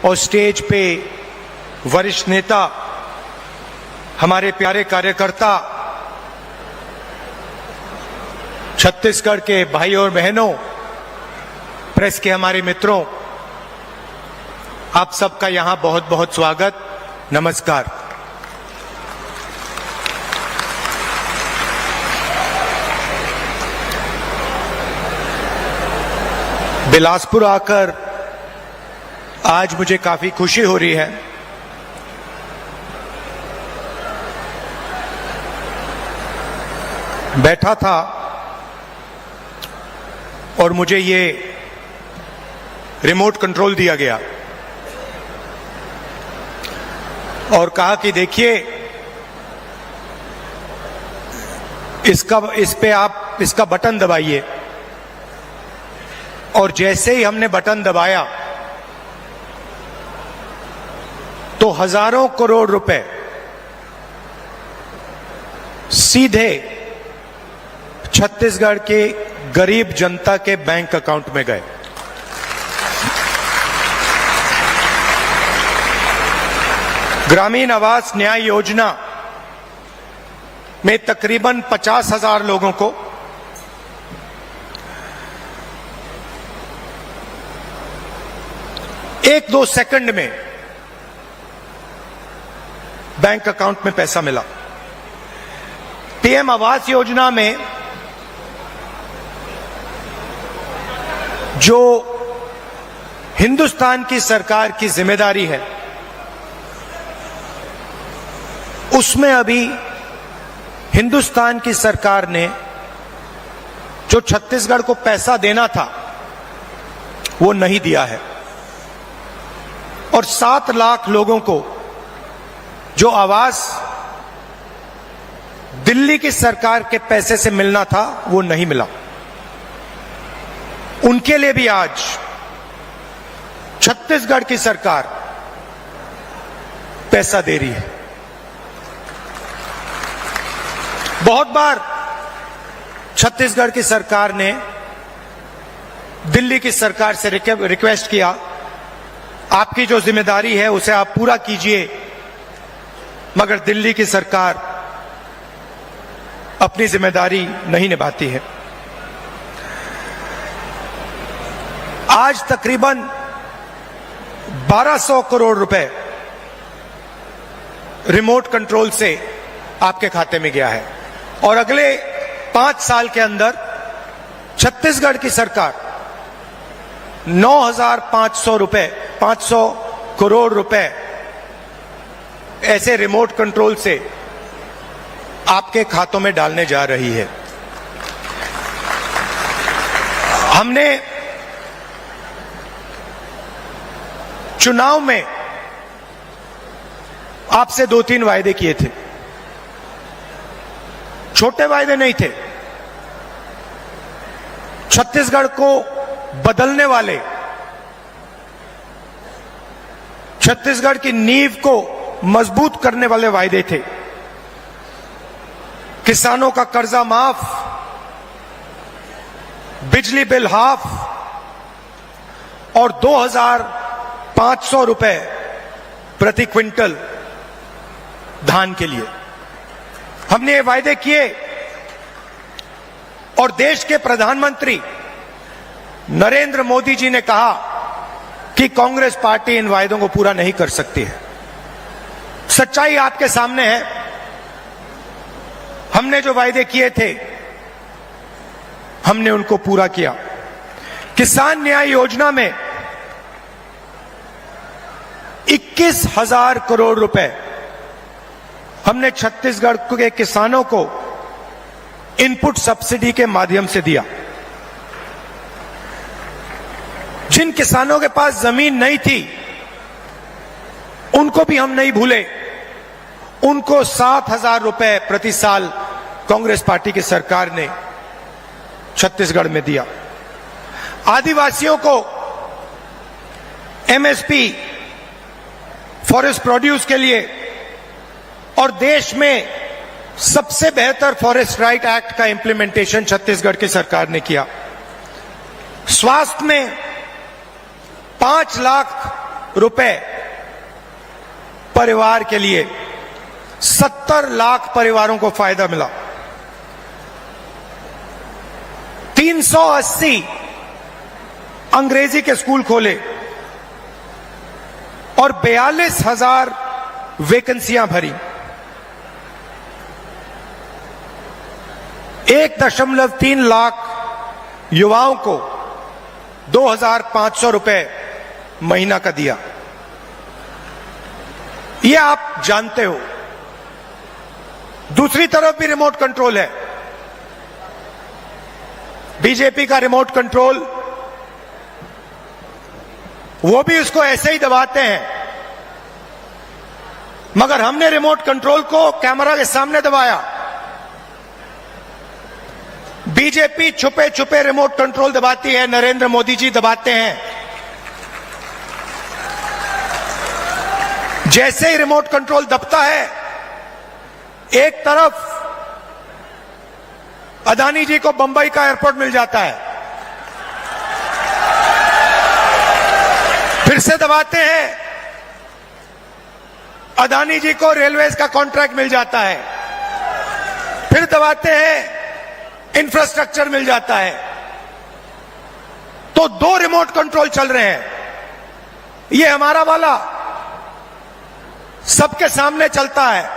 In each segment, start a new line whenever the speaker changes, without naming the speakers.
और स्टेज पे वरिष्ठ नेता, हमारे प्यारे कार्यकर्ता, छत्तीसगढ़ के भाई और बहनों, प्रेस के हमारे मित्रों, आप सबका यहां बहुत बहुत स्वागत, नमस्कार। बिलासपुर आकर आज मुझे काफी खुशी हो रही है। बैठा था और मुझे ये रिमोट कंट्रोल दिया गया और कहा कि देखिए, इस पे आप इसका बटन दबाइए। और जैसे ही हमने बटन दबाया तो हजारों करोड़ रुपए सीधे छत्तीसगढ़ के गरीब जनता के बैंक अकाउंट में गए। ग्रामीण आवास न्याय योजना में तकरीबन 50,000 लोगों को 1-2 सेकंड में बैंक अकाउंट में पैसा मिला। पीएम आवास योजना में जो हिंदुस्तान की सरकार की जिम्मेदारी है, उसमें अभी हिंदुस्तान की सरकार ने जो छत्तीसगढ़ को पैसा देना था वो नहीं दिया है। और 7 लाख लोगों को जो आवास दिल्ली की सरकार के पैसे से मिलना था वो नहीं मिला। उनके लिए भी आज छत्तीसगढ़ की सरकार पैसा दे रही है। बहुत बार छत्तीसगढ़ की सरकार ने दिल्ली की सरकार से रिक्वेस्ट किया, आपकी जो जिम्मेदारी है उसे आप पूरा कीजिए, मगर दिल्ली की सरकार अपनी जिम्मेदारी नहीं निभाती है। आज तकरीबन 1200 करोड़ रुपए रिमोट कंट्रोल से आपके खाते में गया है और अगले 5 साल के अंदर छत्तीसगढ़ की सरकार 500 करोड़ रुपए ऐसे रिमोट कंट्रोल से आपके खातों में डालने जा रही है। हमने चुनाव में आपसे 2-3 वायदे किए थे। छोटे वायदे नहीं थे, छत्तीसगढ़ को बदलने वाले, छत्तीसगढ़ की नींव को मजबूत करने वाले वायदे थे। किसानों का कर्जा माफ, बिजली बिल हाफ और 2,500 रुपए प्रति क्विंटल धान के लिए हमने ये वायदे किए। और देश के प्रधानमंत्री नरेंद्र मोदी जी ने कहा कि कांग्रेस पार्टी इन वायदों को पूरा नहीं कर सकती है। सच्चाई आपके सामने है। हमने जो वायदे किए थे हमने उनको पूरा किया। किसान न्याय योजना में 21,000 करोड़ रुपए हमने छत्तीसगढ़ के किसानों को इनपुट सब्सिडी के माध्यम से दिया। जिन किसानों के पास जमीन नहीं थी उनको भी हम नहीं भूले। उनको 7,000 रुपए प्रति साल कांग्रेस पार्टी की सरकार ने छत्तीसगढ़ में दिया। आदिवासियों को एमएसपी फॉरेस्ट प्रोड्यूस के लिए और देश में सबसे बेहतर फॉरेस्ट राइट एक्ट का इंप्लीमेंटेशन छत्तीसगढ़ की सरकार ने किया। स्वास्थ्य में 5 लाख रुपए परिवार के लिए 70 लाख परिवारों को फायदा मिला। 380 अंग्रेजी के स्कूल खोले और 42,000 वैकेंसियां भरी। 1.3 लाख युवाओं को 2,500 रुपए महीना का दिया। ये आप जानते हो। दूसरी तरफ भी रिमोट कंट्रोल है। बीजेपी का रिमोट कंट्रोल, वो भी उसको ऐसे ही दबाते हैं, मगर हमने रिमोट कंट्रोल को कैमरा के सामने दबाया। बीजेपी छुपे छुपे रिमोट कंट्रोल दबाती है, नरेंद्र मोदी जी दबाते हैं। जैसे ही रिमोट कंट्रोल दबता है, एक तरफ अदानी जी को बंबई का एयरपोर्ट मिल जाता है, फिर से दबाते हैं, अदानी जी को रेलवेज का कॉन्ट्रैक्ट मिल जाता है, फिर दबाते हैं, इंफ्रास्ट्रक्चर मिल जाता है। तो 2 रिमोट कंट्रोल चल रहे हैं। ये हमारा वाला सबके सामने चलता है,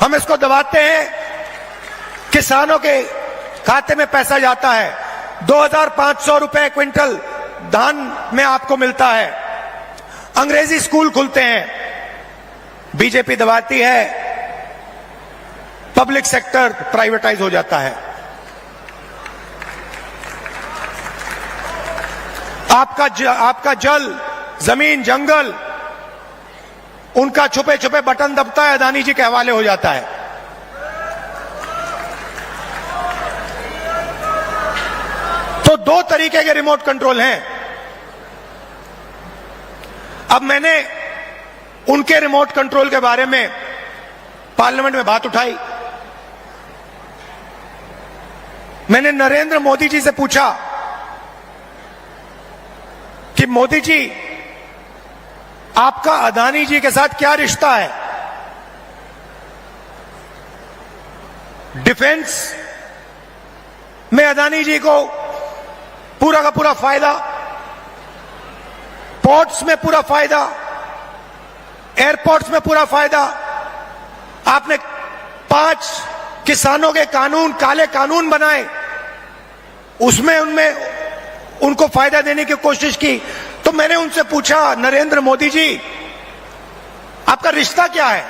हम इसको दबाते हैं, किसानों के खाते में पैसा जाता है। 2,500 रुपए क्विंटल धान में आपको मिलता है। अंग्रेजी स्कूल खुलते हैं, बीजेपी दबाती है, पब्लिक सेक्टर प्राइवेटाइज हो जाता है। आपका जल, जमीन, जंगल, उनका छुपे छुपे बटन दबता है, अदानी जी के हवाले हो जाता है। तो 2 तरीके के रिमोट कंट्रोल हैं। अब मैंने उनके रिमोट कंट्रोल के बारे में पार्लियामेंट में बात उठाई। मैंने नरेंद्र मोदी जी से पूछा कि मोदी जी, आपका अदानी जी के साथ क्या रिश्ता है? डिफेंस में अदानी जी को पूरा का पूरा फायदा, पोर्ट्स में पूरा फायदा, एयरपोर्ट्स में पूरा फायदा। आपने 5 किसानों के कानून, काले कानून बनाए, उसमें उनको फायदा देने की कोशिश की। तो मैंने उनसे पूछा, नरेंद्र मोदी जी, आपका रिश्ता क्या है?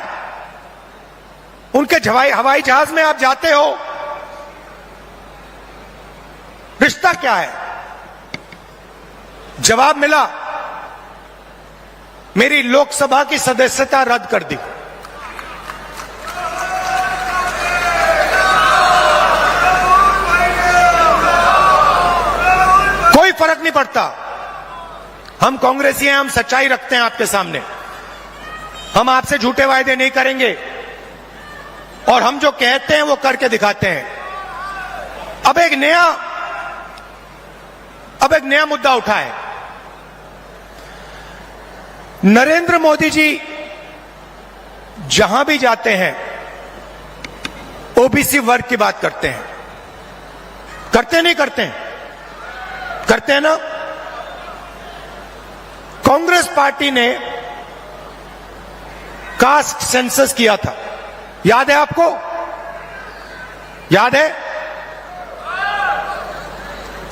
उनके हवाई जहाज में आप जाते हो, रिश्ता क्या है? जवाब मिला, मेरी लोकसभा की सदस्यता रद्द कर दी। कोई फर्क नहीं पड़ता, हम कांग्रेसी हैं, हम सच्चाई रखते हैं आपके सामने, हम आपसे झूठे वायदे नहीं करेंगे और हम जो कहते हैं वो करके दिखाते हैं। अब एक नया मुद्दा उठा है। नरेंद्र मोदी जी जहां भी जाते हैं ओबीसी वर्ग की बात करते हैं। करते नहीं करते हैं? करते हैं ना। कांग्रेस पार्टी ने कास्ट सेंसस किया था, याद है आपको? याद है?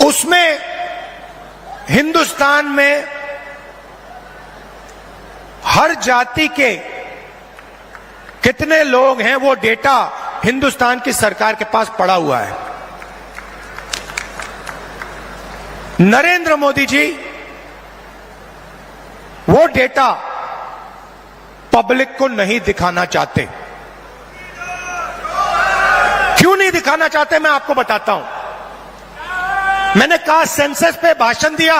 उसमें हिंदुस्तान में हर जाति के कितने लोग हैं वो डेटा हिंदुस्तान की सरकार के पास पड़ा हुआ है। नरेंद्र मोदी जी वो डेटा पब्लिक को नहीं दिखाना चाहते। क्यों नहीं दिखाना चाहते, मैं आपको बताता हूं। मैंने कास्ट सेंसस पे भाषण दिया,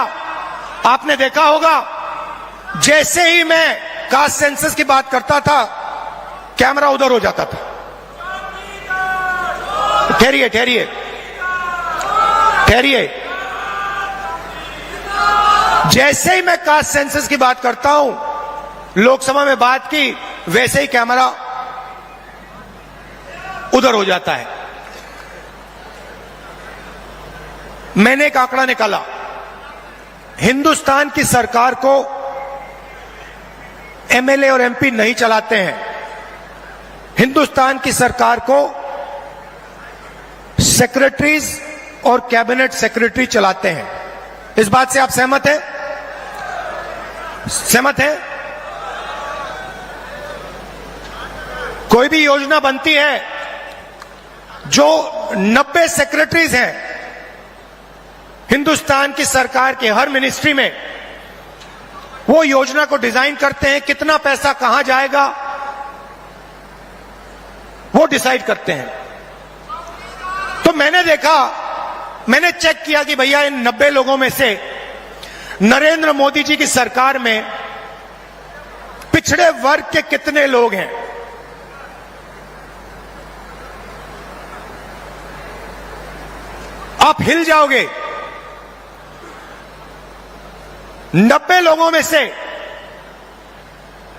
आपने देखा होगा, जैसे ही मैं कास्ट सेंसस की बात करता था कैमरा उधर हो जाता था। ठहरिए ठहरिए ठहरिए, जैसे ही मैं कास्ट सेंसस की बात करता हूं, लोकसभा में बात की, वैसे ही कैमरा उधर हो जाता है। मैंने एक आंकड़ा निकाला, हिंदुस्तान की सरकार को एमएलए और एमपी नहीं चलाते हैं, हिंदुस्तान की सरकार को सेक्रेटरीज और कैबिनेट सेक्रेटरी चलाते हैं। इस बात से आप सहमत हैं? सहमत हैं? कोई भी योजना बनती है, जो 90 सेक्रेटरीज हैं हिंदुस्तान की सरकार के हर मिनिस्ट्री में, वो योजना को डिजाइन करते हैं, कितना पैसा कहां जाएगा वो डिसाइड करते हैं। तो मैंने देखा, मैंने चेक किया कि भैया इन 90 लोगों में से नरेंद्र मोदी जी की सरकार में पिछड़े वर्ग के कितने लोग हैं। आप हिल जाओगे। 90 लोगों में से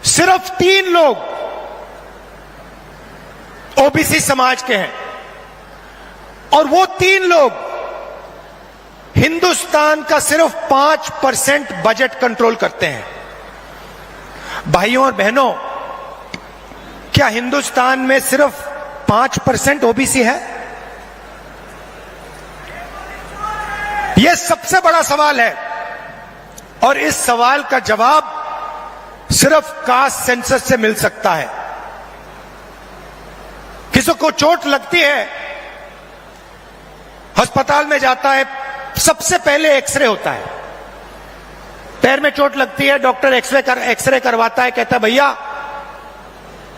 सिर्फ 3 लोग ओबीसी समाज के हैं, और वो 3 लोग हिंदुस्तान का सिर्फ 5% बजट कंट्रोल करते हैं। भाइयों और बहनों, क्या हिंदुस्तान में सिर्फ 5% ओबीसी है? यह सबसे बड़ा सवाल है, और इस सवाल का जवाब सिर्फ कास्ट सेंसस से मिल सकता है। किसी को चोट लगती है, अस्पताल में जाता है, सबसे पहले एक्सरे होता है। पैर में चोट लगती है, डॉक्टर एक्सरे करवाता है, कहता है भैया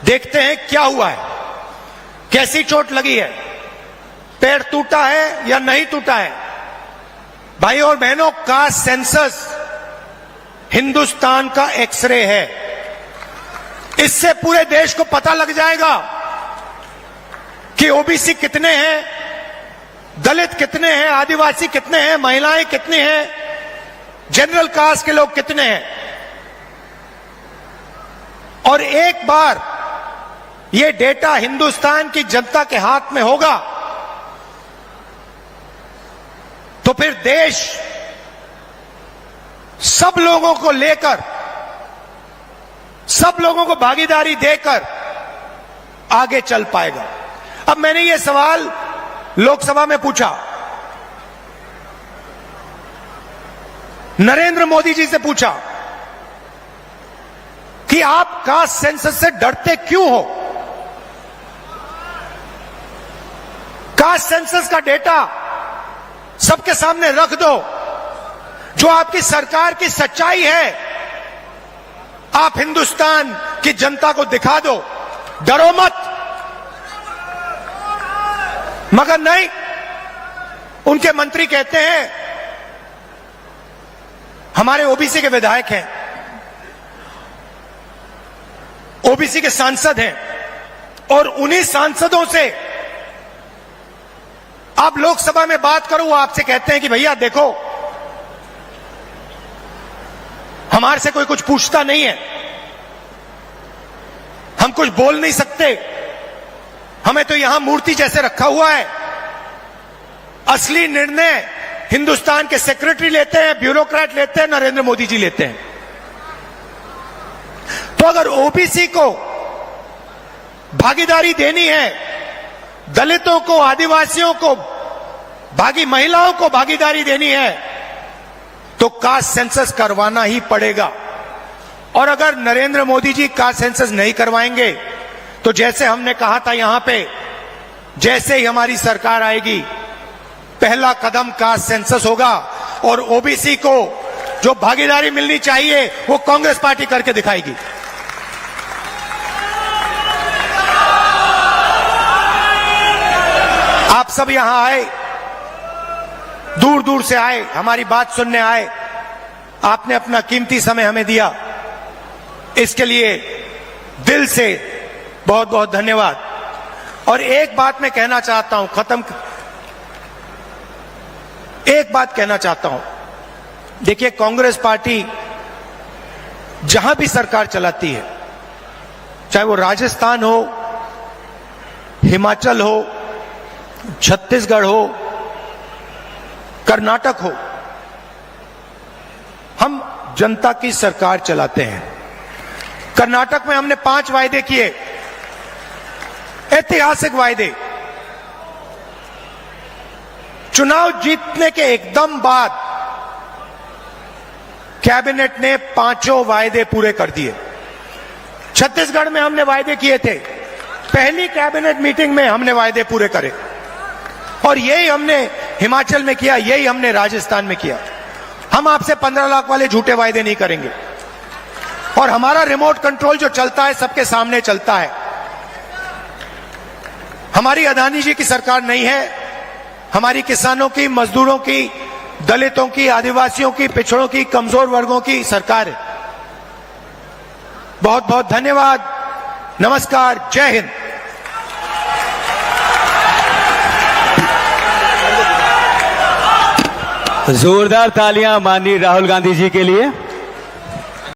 देखते हैं क्या हुआ है, कैसी चोट लगी है, पैर टूटा है या नहीं टूटा है। भाइयों और बहनों, कास्ट सेंसस हिंदुस्तान का एक्सरे है। इससे पूरे देश को पता लग जाएगा कि ओबीसी कितने हैं, दलित कितने हैं, आदिवासी कितने हैं, महिलाएं कितनी हैं, जनरल कास्ट के लोग कितने हैं। और एक बार ये डेटा हिंदुस्तान की जनता के हाथ में होगा, तो फिर देश सब लोगों को लेकर, सब लोगों को भागीदारी देकर आगे चल पाएगा। अब मैंने ये सवाल लोकसभा में पूछा, नरेंद्र मोदी जी से पूछा कि आप कास्ट सेंसस से डरते क्यों हो? कास्ट सेंसस का डेटा सबके सामने रख दो, जो आपकी सरकार की सच्चाई है, आप हिंदुस्तान की जनता को दिखा दो, डरो मत। मगर नहीं, उनके मंत्री कहते हैं हमारे ओबीसी के विधायक हैं, ओबीसी के सांसद हैं, और उन्हीं सांसदों से आप लोकसभा में बात करो, वो आपसे कहते हैं कि भैया देखो हमारे से कोई कुछ पूछता नहीं है, हम कुछ बोल नहीं सकते, हमें तो यहां मूर्ति जैसे रखा हुआ है। असली निर्णय हिंदुस्तान के सेक्रेटरी लेते हैं, ब्यूरोक्रेट लेते हैं, नरेंद्र मोदी जी लेते हैं। तो अगर ओबीसी को भागीदारी देनी है, दलितों को, आदिवासियों को, महिलाओं को भागीदारी देनी है, तो कास्ट सेंसस करवाना ही पड़ेगा। और अगर नरेंद्र मोदी जी कास्ट सेंसस नहीं करवाएंगे, तो जैसे हमने कहा था यहां पे, जैसे ही हमारी सरकार आएगी, पहला कदम कास्ट सेंसस होगा, और ओबीसी को जो भागीदारी मिलनी चाहिए वो कांग्रेस पार्टी करके दिखाएगी। आप सब यहां आए, दूर दूर से आए, हमारी बात सुनने आए, आपने अपना कीमती समय हमें दिया, इसके लिए दिल से बहुत बहुत धन्यवाद। और एक बात मैं कहना चाहता हूं, एक बात कहना चाहता हूं, देखिए, कांग्रेस पार्टी जहां भी सरकार चलाती है, चाहे वो राजस्थान हो, हिमाचल हो, छत्तीसगढ़ हो, कर्नाटक हो, हम जनता की सरकार चलाते हैं। कर्नाटक में हमने 5 वायदे किए, ऐतिहासिक वायदे। चुनाव जीतने के एकदम बाद कैबिनेट ने 5 वायदे पूरे कर दिए। छत्तीसगढ़ में हमने वायदे किए थे, पहली कैबिनेट मीटिंग में हमने वायदे पूरे करे, और यही हमने हिमाचल में किया, यही हमने राजस्थान में किया। हम आपसे 15 लाख वाले झूठे वायदे नहीं करेंगे, और हमारा रिमोट कंट्रोल जो चलता है सबके सामने चलता है। हमारी अदानी जी की सरकार नहीं है, हमारी किसानों की, मजदूरों की, दलितों की, आदिवासियों की, पिछड़ों की, कमजोर वर्गों की सरकार है। बहुत बहुत धन्यवाद, नमस्कार, जय हिंद।
जोरदार तालियां माननीय राहुल गांधी जी के लिए।